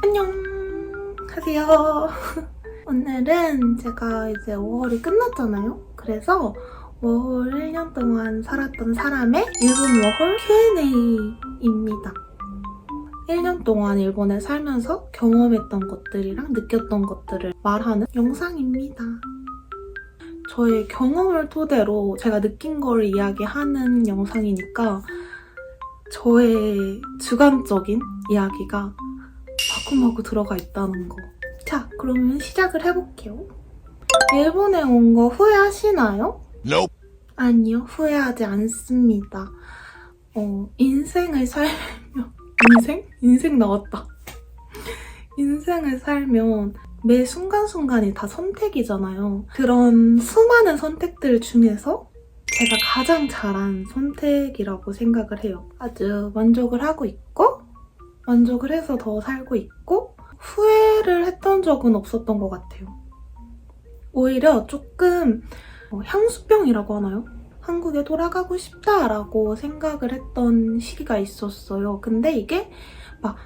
안녕하세요. 오늘은 제가 이제 5월이 끝났잖아요. 그래서 5월 1년 동안 살았던 사람의 일본 워홀 Q&A입니다. 1년 동안 일본에 살면서 경험했던 것들이랑 느꼈던 것들을 말하는 영상입니다. 저의 경험을 토대로 제가 느낀 걸 이야기하는 영상이니까 저의 주관적인 이야기가 마구마구 들어가 있다는 거. 자, 그러면 시작을 해볼게요. 일본에 온 거 후회하시나요? Nope. 아니요, 후회하지 않습니다. 인생을 살면 인생 나왔다. 인생을 살면 매 순간순간이 다 선택이잖아요. 그런 수많은 선택들 중에서 제가 가장 잘한 선택이라고 생각을 해요. 아주 만족을 하고 있고 만족을 해서 더 살고 있고 후회를 했던 적은 없었던 것 같아요. 오히려 조금 향수병이라고 하나요? 한국에 돌아가고 싶다라고 생각을 했던 시기가 있었어요. 근데 이게 막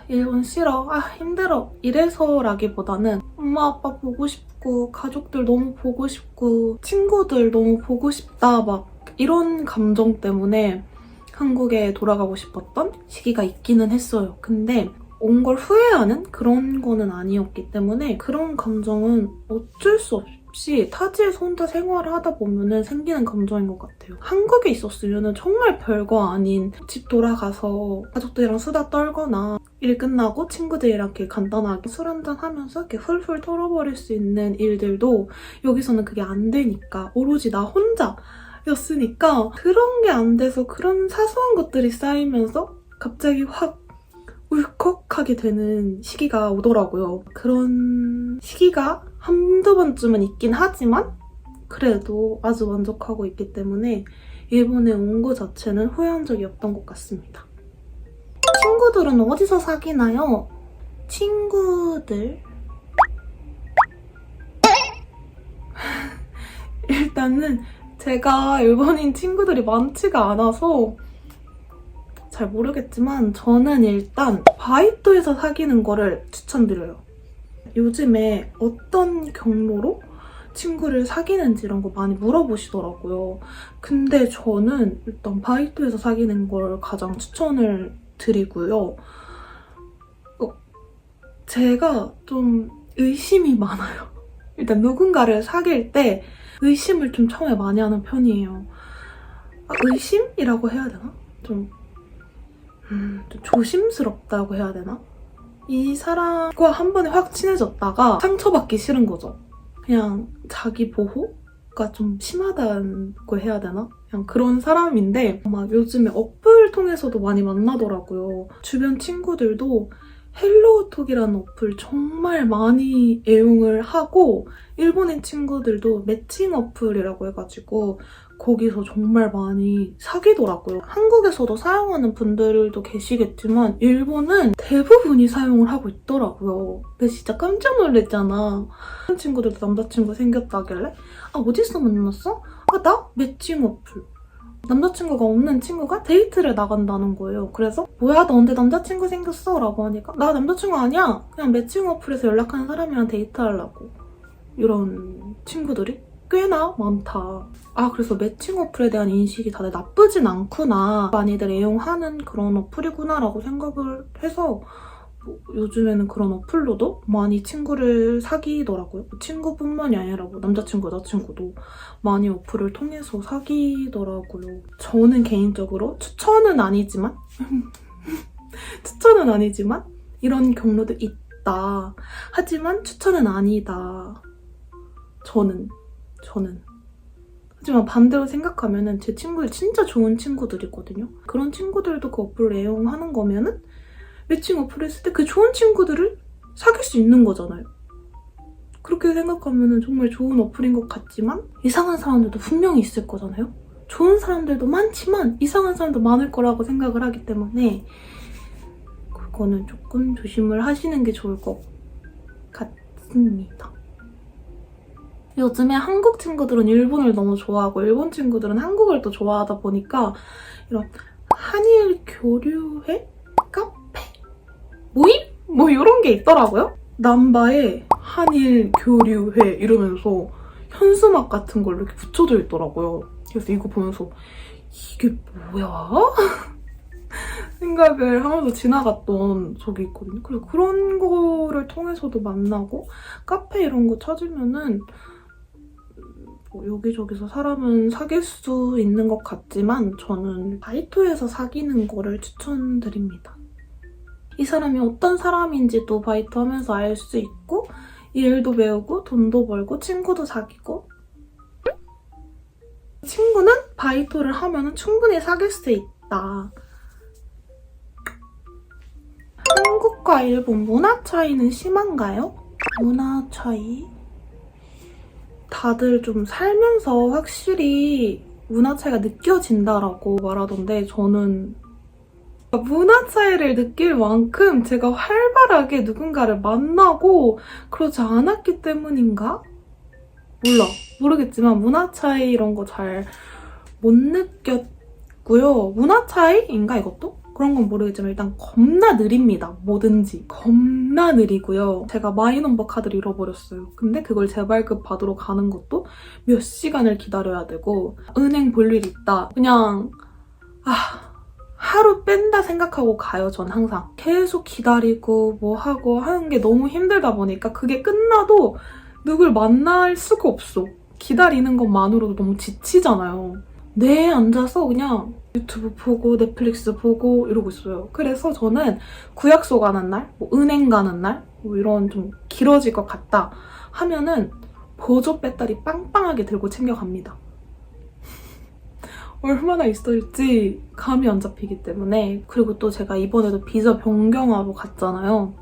일본 싫어, 힘들어 이래서라기보다는 엄마 아빠 보고 싶고 가족들 너무 보고 싶고 친구들 너무 보고 싶다 막 이런 감정 때문에 한국에 돌아가고 싶었던 시기가 있기는 했어요. 근데 온 걸 후회하는 그런 거는 아니었기 때문에 그런 감정은 어쩔 수 없이 타지에서 혼자 생활을 하다 보면 생기는 감정인 것 같아요. 한국에 있었으면 정말 별거 아닌 집 돌아가서 가족들이랑 수다 떨거나 일 끝나고 친구들이랑 이렇게 간단하게 술 한잔 하면서 이렇게 훌훌 털어버릴 수 있는 일들도 여기서는 그게 안 되니까 오로지 나 혼자 였으니까 그런 게 안 돼서 그런 사소한 것들이 쌓이면서 갑자기 확 울컥하게 되는 시기가 오더라고요. 그런 시기가 한두 번쯤은 있긴 하지만 그래도 아주 만족하고 있기 때문에 일본에 온 거 자체는 후회한 적이 없던 것 같습니다. 친구들은 어디서 사귀나요? 친구들... 일단은 제가 일본인 친구들이 많지가 않아서 잘 모르겠지만 저는 일단 바이토에서 사귀는 거를 추천드려요. 요즘에 어떤 경로로 친구를 사귀는지 이런 거 많이 물어보시더라고요. 근데 저는 일단 바이토에서 사귀는 걸 가장 추천을 드리고요. 제가 좀 의심이 많아요. 일단 누군가를 사귈 때 의심을 좀 처음에 많이 하는 편이에요. 의심이라고 해야 되나? 좀 조심스럽다고 해야 되나? 이 사람과 한 번에 확 친해졌다가 상처받기 싫은 거죠. 그냥 자기 보호가 좀 심하다고 해야 되나? 그냥 그런 사람인데 막 요즘에 어플 통해서도 많이 만나더라고요. 주변 친구들도 헬로우톡이라는 어플 정말 많이 애용을 하고 일본인 친구들도 매칭 어플이라고 해가지고 거기서 정말 많이 사귀더라고요. 한국에서도 사용하는 분들도 계시겠지만 일본은 대부분이 사용을 하고 있더라고요. 근데 진짜 깜짝 놀랐잖아. 다른 친구들도 남자친구 생겼다길래 어디서 만났어? 나 매칭 어플. 남자친구가 없는 친구가 데이트를 나간다는 거예요. 그래서 뭐야 너 언제 남자친구 생겼어? 라고 하니까 나 남자친구 아니야. 그냥 매칭 어플에서 연락하는 사람이랑 데이트하려고. 이런 친구들이 꽤나 많다. 그래서 매칭 어플에 대한 인식이 다들 나쁘진 않구나. 많이들 애용하는 그런 어플이구나 라고 생각을 해서 요즘에는 그런 어플로도 많이 친구를 사귀더라고요. 친구뿐만이 아니라 남자친구, 여자친구도 많이 어플을 통해서 사귀더라고요. 저는 개인적으로 추천은 아니지만 이런 경로도 있다. 하지만 추천은 아니다. 저는. 하지만 반대로 생각하면은 제 친구들 진짜 좋은 친구들이거든요. 그런 친구들도 그 어플을 애용하는 거면은 매칭 어플을 했을 때 그 좋은 친구들을 사귈 수 있는 거잖아요. 그렇게 생각하면은 정말 좋은 어플인 것 같지만 이상한 사람들도 분명히 있을 거잖아요. 좋은 사람들도 많지만 이상한 사람도 많을 거라고 생각을 하기 때문에 그거는 조금 조심을 하시는 게 좋을 것 같습니다. 요즘에 한국 친구들은 일본을 너무 좋아하고 일본 친구들은 한국을 또 좋아하다 보니까 이런 한일 교류회? 카페? 모임? 뭐 이런 게 있더라고요. 남바에 한일 교류회 이러면서 현수막 같은 걸로 이렇게 붙여져 있더라고요. 그래서 이거 보면서 이게 뭐야? 생각을 하면서 지나갔던 적이 있거든요. 그래서 그런 거를 통해서도 만나고 카페 이런 거 찾으면은 뭐 여기저기서 사람은 사귈 수 있는 것 같지만 저는 바이토에서 사귀는 거를 추천드립니다. 이 사람이 어떤 사람인지도 바이토 하면서 알 수 있고 일도 배우고 돈도 벌고 친구도 사귀고 친구는 바이토를 하면 충분히 사귈 수 있다. 한국과 일본 문화 차이는 심한가요? 문화 차이? 다들 좀 살면서 확실히 문화 차이가 느껴진다라고 말하던데 저는 문화 차이를 느낄 만큼 제가 활발하게 누군가를 만나고 그러지 않았기 때문인가? 모르겠지만 문화 차이 이런 거 잘 못 느꼈고요. 문화 차이인가 이것도? 그런 건 모르겠지만 일단 겁나 느립니다. 뭐든지 겁나 느리고요. 제가 마이넘버 카드를 잃어버렸어요. 근데 그걸 재발급 받으러 가는 것도 몇 시간을 기다려야 되고 은행 볼 일 있다. 그냥 하루 뺀다 생각하고 가요. 전 항상 계속 기다리고 뭐 하고 하는 게 너무 힘들다 보니까 그게 끝나도 누굴 만날 수가 없어. 기다리는 것만으로도 너무 지치잖아요. 내 앉아서 그냥 유튜브 보고 넷플릭스 보고 이러고 있어요. 그래서 저는 구약소 가는 날, 뭐 은행 가는 날, 뭐 이런 좀 길어질 것 같다 하면은 보조 배터리 빵빵하게 들고 챙겨갑니다. 얼마나 있을지 감이 안 잡히기 때문에. 그리고 또 제가 이번에도 비자 변경하러 갔잖아요.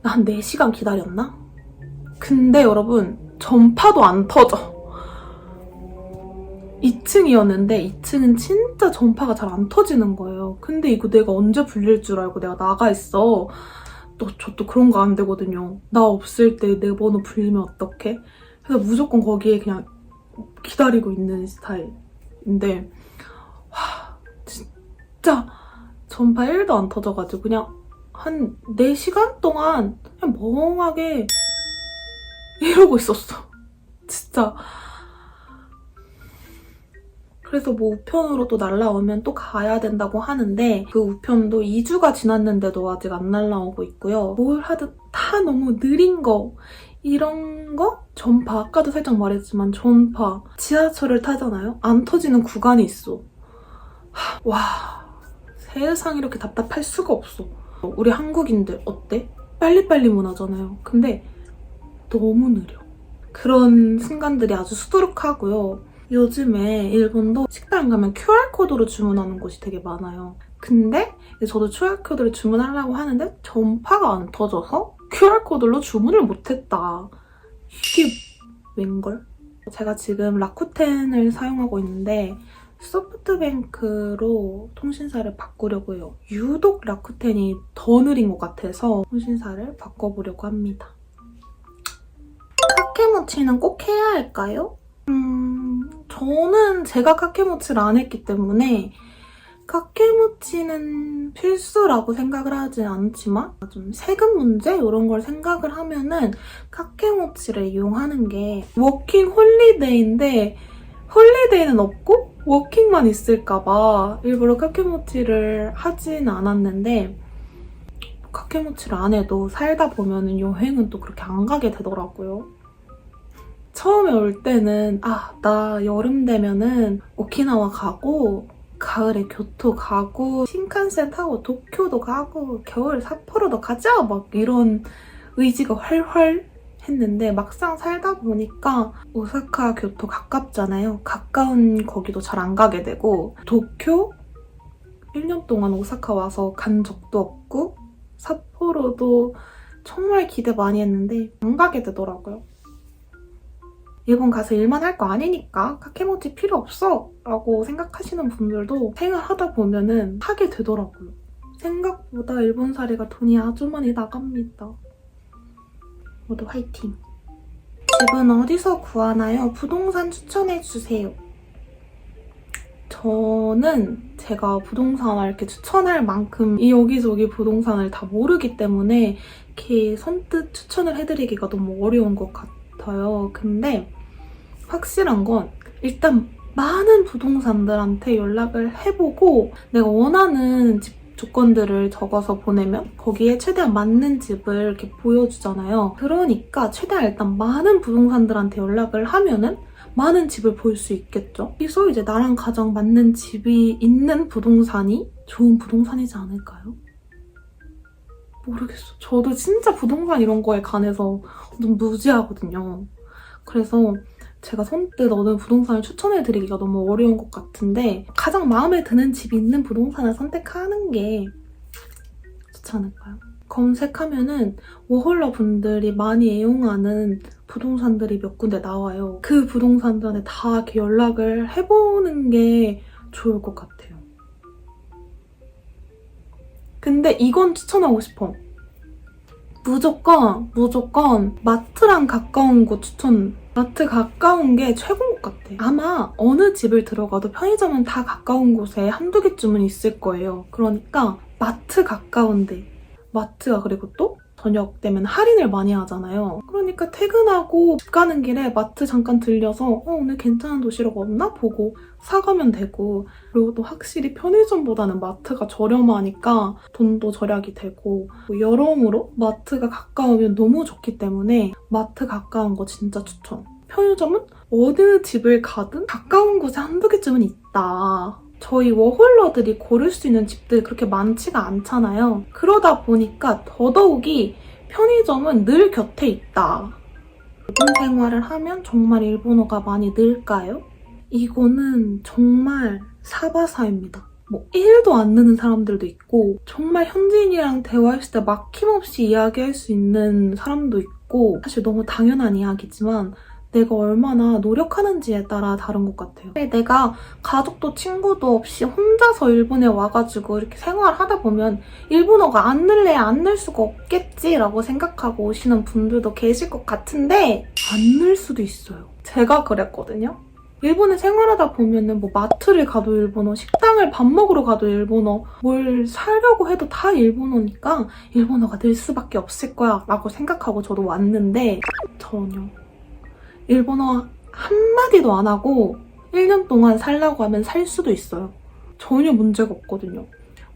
한 4시간 기다렸나? 근데 여러분 전파도 안 터져. 2층이었는데 2층은 진짜 전파가 잘 안 터지는 거예요. 근데 이거 내가 언제 불릴 줄 알고 내가 나가 있어. 저 또 그런 거 안 되거든요. 나 없을 때 내 번호 불리면 어떡해? 그래서 무조건 거기에 그냥 기다리고 있는 스타일인데 진짜 전파 1도 안 터져가지고 그냥 한 4시간 동안 그냥 멍하게 이러고 있었어. 진짜. 그래서 뭐 우편으로 또 날라오면 또 가야 된다고 하는데 그 우편도 2주가 지났는데도 아직 안 날라오고 있고요. 뭘 하든 다 너무 느린 거 이런 거? 전파 아까도 살짝 말했지만 전파 지하철을 타잖아요? 안 터지는 구간이 있어. 와 세상 이렇게 답답할 수가 없어. 우리 한국인들 어때? 빨리빨리 문화잖아요. 근데 너무 느려. 그런 순간들이 아주 수두룩하고요. 요즘에 일본도 식당 가면 QR코드로 주문하는 곳이 되게 많아요. 근데 저도 QR코드를 주문하려고 하는데 전파가 안 터져서 QR코드로 주문을 못했다. 이게 웬걸? 제가 지금 라쿠텐을 사용하고 있는데 소프트뱅크로 통신사를 바꾸려고 해요. 유독 라쿠텐이 더 느린 것 같아서 통신사를 바꿔보려고 합니다. 카케모치는 꼭 해야 할까요? 저는 제가 카케모치를 안 했기 때문에 카케모치는 필수라고 생각을 하지 않지만 좀 세금 문제 이런 걸 생각을 하면은 카케모치를 이용하는 게 워킹 홀리데이인데 홀리데이는 없고 워킹만 있을까 봐 일부러 카케모치를 하진 않았는데 카케모치를 안 해도 살다 보면은 여행은 또 그렇게 안 가게 되더라고요. 처음에 올 때는 나 여름 되면은 오키나와 가고 가을에 교토 가고 신칸센 타고 도쿄도 가고 겨울 삿포로도 가자 막 이런 의지가 활활 했는데 막상 살다 보니까 오사카, 교토 가깝잖아요. 가까운 거기도 잘 안 가게 되고 도쿄 1년 동안 오사카 와서 간 적도 없고 삿포로도 정말 기대 많이 했는데 안 가게 되더라고요. 일본 가서 일만 할 거 아니니까 카케모치 필요 없어 라고 생각하시는 분들도 생활하다 보면은 하게 되더라고요. 생각보다 일본살이가 돈이 아주 많이 나갑니다. 모두 화이팅! 집은 어디서 구하나요? 부동산 추천해주세요. 저는 제가 부동산을 이렇게 추천할 만큼 이 여기저기 부동산을 다 모르기 때문에 이렇게 선뜻 추천을 해드리기가 너무 어려운 것 같아요. 근데 확실한 건 일단 많은 부동산들한테 연락을 해보고 내가 원하는 집 조건들을 적어서 보내면 거기에 최대한 맞는 집을 이렇게 보여주잖아요. 그러니까 최대한 일단 많은 부동산들한테 연락을 하면은 많은 집을 볼 수 있겠죠. 그래서 이제 나랑 가장 맞는 집이 있는 부동산이 좋은 부동산이지 않을까요? 모르겠어. 저도 진짜 부동산 이런 거에 관해서 좀 무지하거든요. 그래서 제가 선뜻 어느 부동산을 추천해드리기가 너무 어려운 것 같은데 가장 마음에 드는 집이 있는 부동산을 선택하는 게 좋지 않을까요? 검색하면은 워홀러 분들이 많이 애용하는 부동산들이 몇 군데 나와요. 그 부동산들한테 다 이렇게 연락을 해보는 게 좋을 것 같아요. 근데 이건 추천하고 싶어. 무조건 마트랑 가까운 곳 추천. 마트 가까운 게 최고인 것 같아. 아마 어느 집을 들어가도 편의점은 다 가까운 곳에 한두 개쯤은 있을 거예요. 그러니까 마트 가까운데 마트가 그리고 또 저녁 되면 할인을 많이 하잖아요. 그러니까 퇴근하고 집 가는 길에 마트 잠깐 들려서 오늘 괜찮은 도시락 없나? 보고 사가면 되고 그리고 또 확실히 편의점보다는 마트가 저렴하니까 돈도 절약이 되고 여러모로 마트가 가까우면 너무 좋기 때문에 마트 가까운 거 진짜 추천. 편의점은 어느 집을 가든 가까운 곳에 한두 개쯤은 있다. 저희 워홀러들이 고를 수 있는 집들이 그렇게 많지가 않잖아요. 그러다 보니까 더더욱이 편의점은 늘 곁에 있다. 일본 생활을 하면 정말 일본어가 많이 늘까요? 이거는 정말 사바사입니다. 1도 안 느는 사람들도 있고 정말 현지인이랑 대화했을 때 막힘없이 이야기할 수 있는 사람도 있고 사실 너무 당연한 이야기지만 내가 얼마나 노력하는지에 따라 다른 것 같아요. 내가 가족도 친구도 없이 혼자서 일본에 와가지고 이렇게 생활하다 보면 일본어가 안 늘래 안 늘 수가 없겠지라고 생각하고 오시는 분들도 계실 것 같은데 안 늘 수도 있어요. 제가 그랬거든요. 일본에 생활하다 보면은 마트를 가도 일본어, 식당을 밥 먹으러 가도 일본어, 뭘 사려고 해도 다 일본어니까 일본어가 늘 수밖에 없을 거야 라고 생각하고 저도 왔는데 전혀. 일본어 한마디도 안 하고 1년 동안 살라고 하면 살 수도 있어요. 전혀 문제가 없거든요.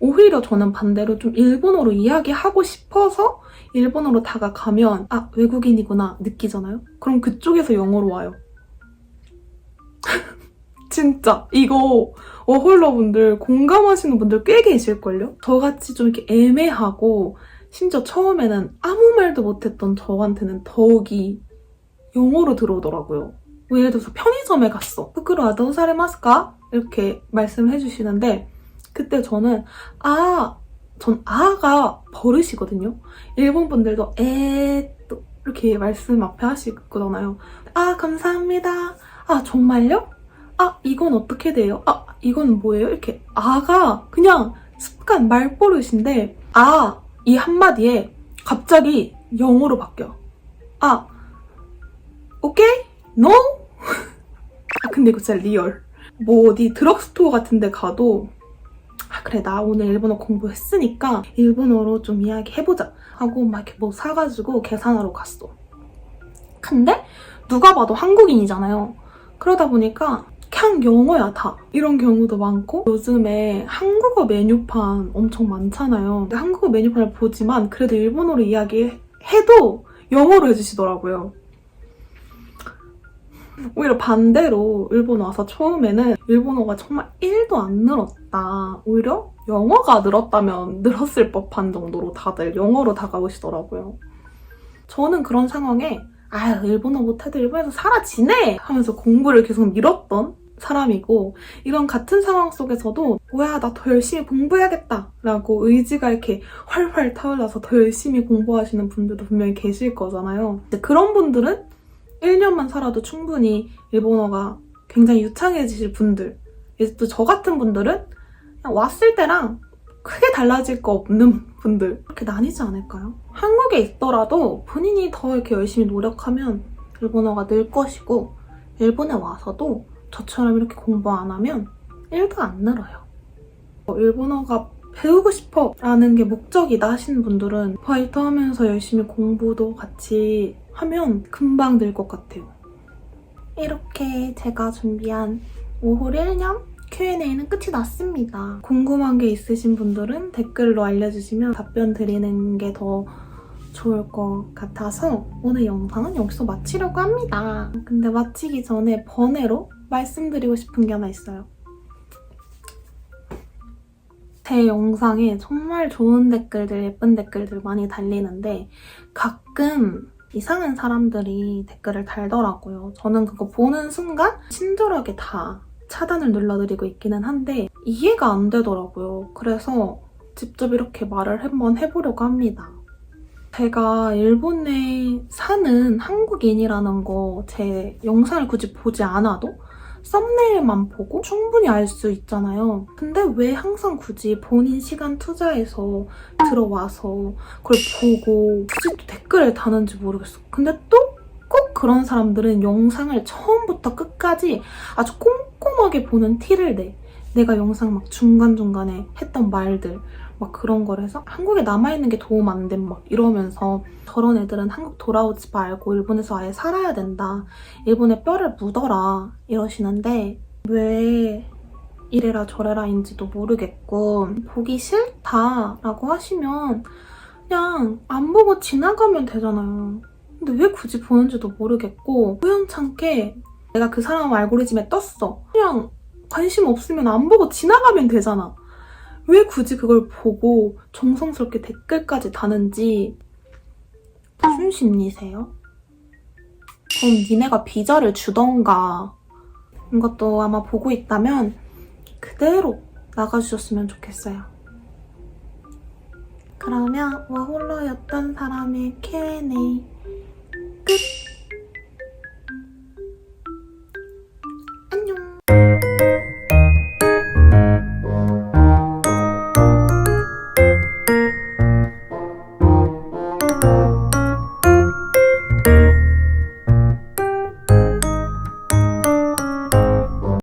오히려 저는 반대로 좀 일본어로 이야기하고 싶어서 일본어로 다가가면 외국인이구나 느끼잖아요? 그럼 그쪽에서 영어로 와요. 진짜 이거 워홀러분들 공감하시는 분들 꽤 계실걸요? 저같이 좀 이렇게 애매하고 심지어 처음에는 아무 말도 못했던 저한테는 더욱이 영어로 들어오더라고요. 예를 들어서 편의점에 갔어. 후쿠로 아도사레마스까? 이렇게 말씀을 해주시는데 그때 저는 전 아가 버릇이거든요. 일본 분들도 또 이렇게 말씀 앞에 하시거든요. 감사합니다. 정말요? 이건 어떻게 돼요? 이건 뭐예요? 이렇게 아가 그냥 습관 말버릇인데 이 한마디에 갑자기 영어로 바뀌어. 오케이? No? 근데 이거 진짜 리얼. 어디 드럭스토어 같은 데 가도 그래 나 오늘 일본어 공부했으니까 일본어로 좀 이야기해보자 하고 막 이렇게 사가지고 계산하러 갔어. 근데 누가 봐도 한국인이잖아요. 그러다 보니까 그냥 영어야 다. 이런 경우도 많고 요즘에 한국어 메뉴판 엄청 많잖아요. 근데 한국어 메뉴판을 보지만 그래도 일본어로 이야기해도 영어로 해주시더라고요. 오히려 반대로 일본 와서 처음에는 일본어가 정말 1도 안 늘었다. 오히려 영어가 늘었다면 늘었을 법한 정도로 다들 영어로 다가오시더라고요. 저는 그런 상황에 일본어 못해도 일본에서 살아 지내! 하면서 공부를 계속 미뤘던 사람이고 이런 같은 상황 속에서도 나 더 열심히 공부해야겠다 라고 의지가 이렇게 활활 타올라서 더 열심히 공부하시는 분들도 분명히 계실 거잖아요. 근데 그런 분들은 1년만 살아도 충분히 일본어가 굉장히 유창해지실 분들, 또 저 같은 분들은 그냥 왔을 때랑 크게 달라질 거 없는 분들 이렇게 나뉘지 않을까요? 한국에 있더라도 본인이 더 이렇게 열심히 노력하면 일본어가 늘 것이고 일본에 와서도 저처럼 이렇게 공부 안 하면 1도 안 늘어요. 일본어가 배우고 싶어 라는 게 목적이다 하시는 분들은 바이트 하면서 열심히 공부도 같이 하면 금방 늘 것 같아요. 이렇게 제가 준비한 5홀 1년 Q&A는 끝이 났습니다. 궁금한 게 있으신 분들은 댓글로 알려주시면 답변 드리는 게 더 좋을 것 같아서 오늘 영상은 여기서 마치려고 합니다. 근데 마치기 전에 번외로 말씀드리고 싶은 게 하나 있어요. 제 영상에 정말 좋은 댓글들, 예쁜 댓글들 많이 달리는데 가끔 이상한 사람들이 댓글을 달더라고요. 저는 그거 보는 순간 친절하게 다 차단을 눌러드리고 있기는 한데 이해가 안 되더라고요. 그래서 직접 이렇게 말을 한번 해보려고 합니다. 제가 일본에 사는 한국인이라는 거 제 영상을 굳이 보지 않아도 썸네일만 보고 충분히 알 수 있잖아요. 근데 왜 항상 굳이 본인 시간 투자해서 들어와서 그걸 보고 굳이 또 댓글을 다는지 모르겠어. 근데 또 꼭 그런 사람들은 영상을 처음부터 끝까지 아주 꼼꼼하게 보는 티를 내. 내가 영상 막 중간중간에 했던 말들 막 그런 걸 해서 한국에 남아있는 게 도움 안 됨 막 이러면서 저런 애들은 한국 돌아오지 말고 일본에서 아예 살아야 된다. 일본에 뼈를 묻어라 이러시는데 왜 이래라 저래라인지도 모르겠고 보기 싫다라고 하시면 그냥 안 보고 지나가면 되잖아요. 근데 왜 굳이 보는지도 모르겠고 우연찮게 내가 그 사람 알고리즘에 떴어. 그냥 관심 없으면 안 보고 지나가면 되잖아. 왜 굳이 그걸 보고 정성스럽게 댓글까지 다는지 무슨 심리세요? 그럼 니네가 비자를 주던가 이것도 아마 보고 있다면 그대로 나가주셨으면 좋겠어요. 그러면 와홀러였던 사람의 Q&A 끝!